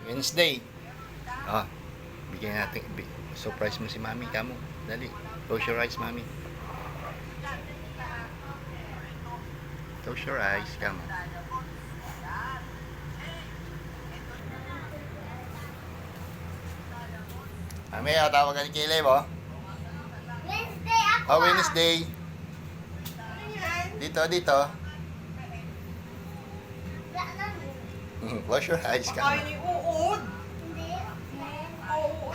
Wednesday. Oh, bigyan natin. Surprise mo si Mami. Kamo. Dali. Close your eyes, Mami. Close your eyes. Kamo. Mami, tawagan ni Caleb, oh. Wednesday ako. Oh, Wednesday. Dito, dito. Close your eyes, Ay, Kamo. ni uod. Hindi. Oo.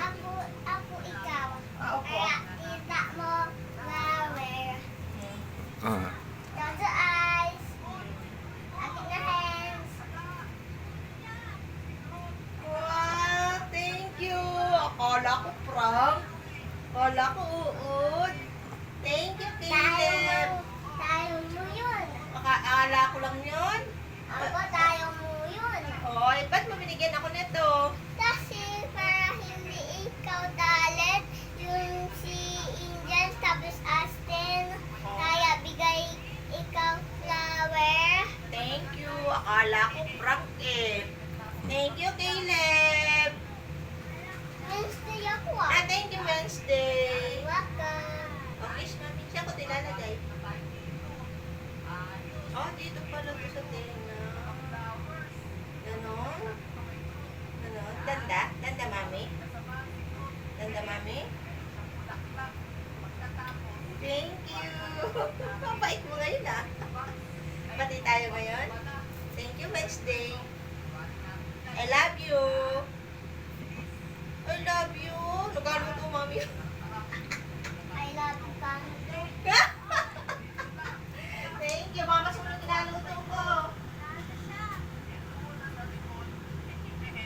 Ako ikaw. Ako. Kaya kita mo flower. Uh. Close your eyes. Akin na hands. Wow, thank you. Akala ko prank. Akala ko uod. Thank you, Caleb. Tayo mo yun. Akala ko lang yun. Ako, tayo mo yun. Oy, ba't mo binigyan ako nito? Kasi para hindi ikaw dalit, yung si Angel tapos Astin, kaya bigay ikaw flower. Thank you. Akala ko prank eh. Thank you, Caleb. Wednesday ako Thank you, Wednesday. Welcome. Okay, mami. Siya ko tilalagay. Oh, dito pala to sa tenga. Ganon. Ganon. Danda? Danda, mami? Danda, mami? Thank you. Mabait mo ngayon ah. Pati tayo ngayon. Thank you, Wednesday. I love you. I love you. Lugar mo to, mami.